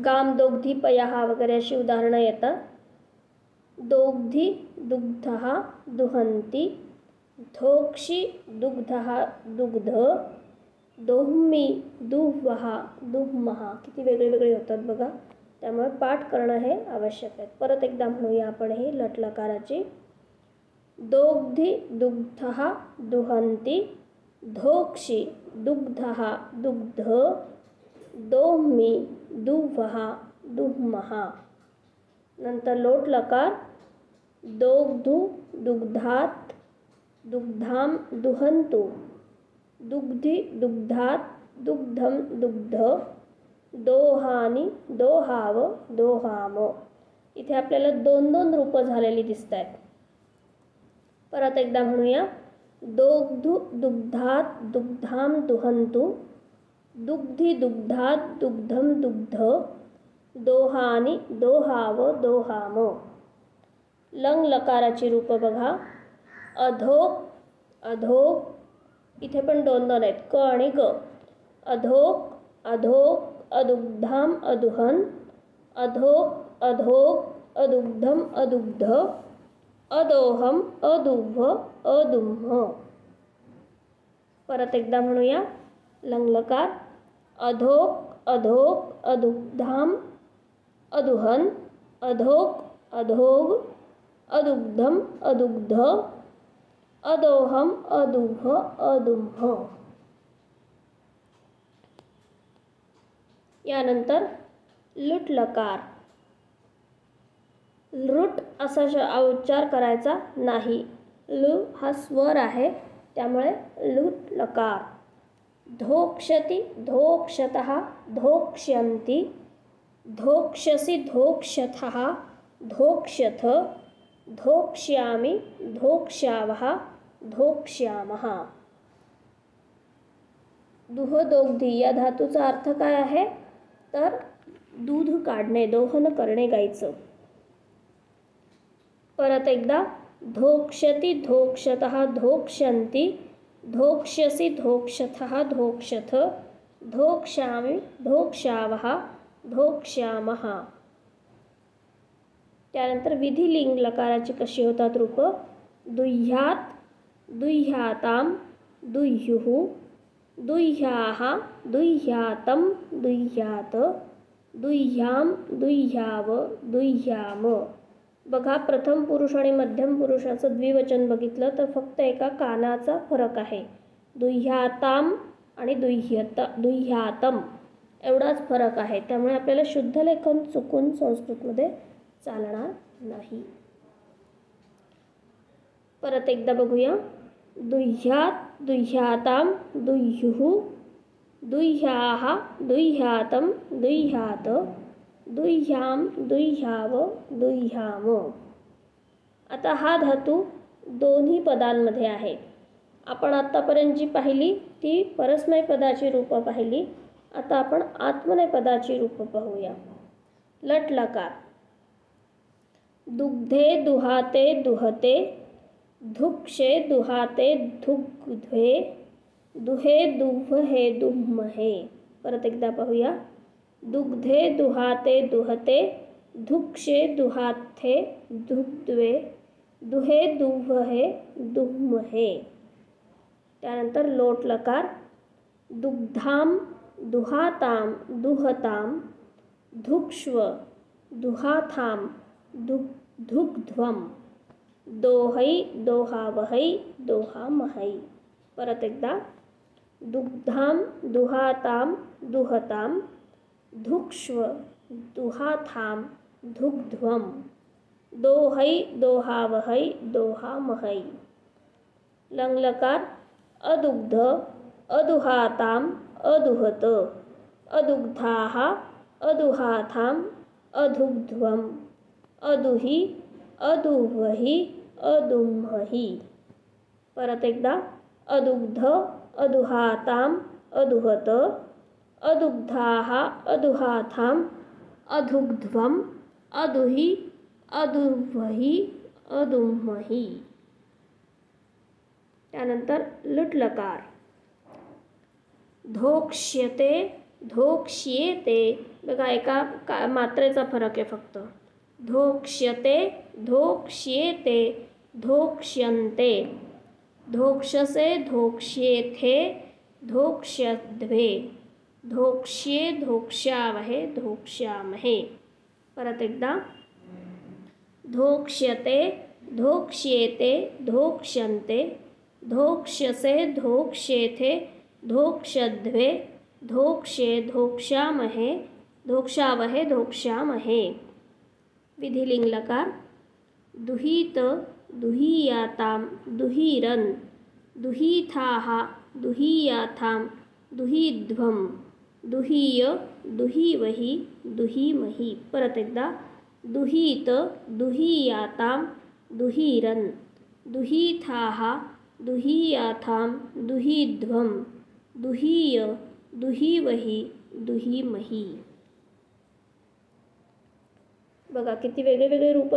गाम दोग्धी पयः वगैरे अशी उदाहरणं येतात. दोग्धी दुग्धः दुहन्ति, धोक्षी दुग्धः दुग्ध, दोह्मी दुह्वः दुह्मः. किती वेगळे वेगळे होतात बघा. त्यामुळे पाठ करणं हे आवश्यक आहे. परत एकदा म्हणूया आपण हे लट लकाराची. दोग्धी दुग्धः दुहन्ति, धोक्षी दुग्धः दुग्ध, दोह्मी दुह्वः दुह्मः. नंतर लोट लकार. दोग्धू दुग्धात दुग्धां दुहन्तु, दुग्धी दुग्धात दुग्धं दुग्ध, दोहानी दोहाव दोहाम. इथे आपल्याला दोन दोन रूपं झालेली दिसत आहेत. परत एकदा म्हणूया. दोग्धू दुग्धात दुग्धां दुहन्तु, दुग्धी दुग्धात दुग्धं दुग्ध, दोहानी दोहाव दोहाम. लंग लकाराची रूपं बघा. अधोक अधोक. इथे पण दोन दोन आहेत, क आणि ग. अधोक अधोक अदुग्धाम अदुहन, अधोक अधोक अदुग्धम अदुग्ध, अदोहम अदुव्ह अदुम्ह. परत एकदा म्हणूया. लंगलकार. अधोक अधोक अदुग्धाम अदुहन, अधोक अधोग अदुग्धम अदुग्ध, अदोहम अदुव्ह अदुम्ह. यानंतर लुट लकार. लृट असा उच्चार करायचा नाही. लु हा स्वर आहे, त्यामुळे लुट लकार. धोक्षति धोक्षतः धोक्ष्यन्ति, धोक्षसि धोक्षथः धोक्ष्यथ, धोक्ष्यामि धोक्ष्यावः धोक्ष्यामः. दुहदोग्धी या धातूचा अर्थ काय आहे तर दूध काढणे, दोहन करणे गाईचं. परत एकदा. धोक्षति धोक्षतः धोक्ष्यन्ति, धोक्ष्यसि धोक्षथः धोक्ष्यथ, धोक्ष्यामि धोक्ष्यावः धोक्ष्यामः. त्यानंतर विधिलिंग लकाराची कशी होतात रूपं. दुह्यात दुह्याताम दुह्युः, दुह्याः दुह्यातं दुह्यात, दुह्याम दुह्याव दुह्याम. बघा, प्रथम पुरुष आणि मध्यम पुरुषाचं द्विवचन बघितलं तर फक्त एका कानाचा फरक आहे. दुह्याताम आणि दुह्यातम एवढाच फरक आहे. त्यामुळे आपल्याला शुद्ध लेखन चुकून संस्कृतमध्ये चालणार नाही. परत एकदा बघूया. दुह्यात दुह्याताम दुह्युः, दुह्याः दुह्यातं दुह्यात, दुह्याम दुह्याव दुह्याम. आता हा धातू दोन्ही पदांमध्ये आहे. आपण आत्तापर्यंत जी पाहिली ती परस्मै पदाची रूपं पाहिली. आता आपण आत्मनेय पदाची रूपं पाहूया. लट लकार. दुग्धे दुहाते दुहते, धुक्षे दुहाते धुग्ध्वे, दुहे दुह्वहे दुह्महे. परत एकदा पाहूया. दुग्धे दुहाते दुहते, धुक्षे दुहाथे धुग्ध्वे, दुहे दुह्वहे दुह्महे. त्यानंतर लोट लकार. दुग्धाम दुहाताम दुहताम, धुक्ष्व दुहाथाम धुग्ध्वम, दोहै दोहावहै दोहामहै. परत एकदा. दुग्धाम दुहाताम दुहताम, धुक्ष्व दुहाथाम धुग्ध्वम, दोहै दोहावहै दोहामहै. लंगलकार. अदुग्ध अदुहाताम अदुहत, अदुग्धाः अदुहाथाम अदुग्ध्वम, अदुहि अदुव्वहि अदुम्महि. परत एकदा. अदुग्ध अदुहाताम अदुहत, अदुग्धाः अदुहाथाम अदुग्ध्वम, अदुहि अदुव्वहि अदुम्महि. त्यानंतर लुट लकार. धोक्ष्यते धोक्ष्येते, बघा एका मात्रेचा फरक आहे फक्त. धोक्ष्यते, धोक्ष्येते, धोक्ष्यन्ते. धोक्षसे, धोक्ष्येथे, धोक्ष्यध्वे. धोक्ष्ये, धोक्ष्यावहे, धोक्ष्यामहे. परत एकदा. धोक्ष्यते, धोक्ष्येते, धोक्ष्यन्ते, धोक्ष्यसे, धोक्ष्येथे, धोक्ष्यध्वे, धोक्ष्ये, धोक्ष्यामहे, धोक्ष्यावहे, धोक्ष्यामहे. विधिलिंग लकार. दुहित, दुहीयाताम, दुहीरन, दुहीथाः, दुहीयाथाम, दुहीध्वम, दुहीय, दुहीवहि, दुहीमहि. परत एकदा. दुहीत, दुहीयाताम, दुहीरन, दुहीथाः, दुहीयाथाम, दुहीध्वम, दुहीय, दुहीवहि, दुहीमहि. बघा किती वेगळे वेगळे रूप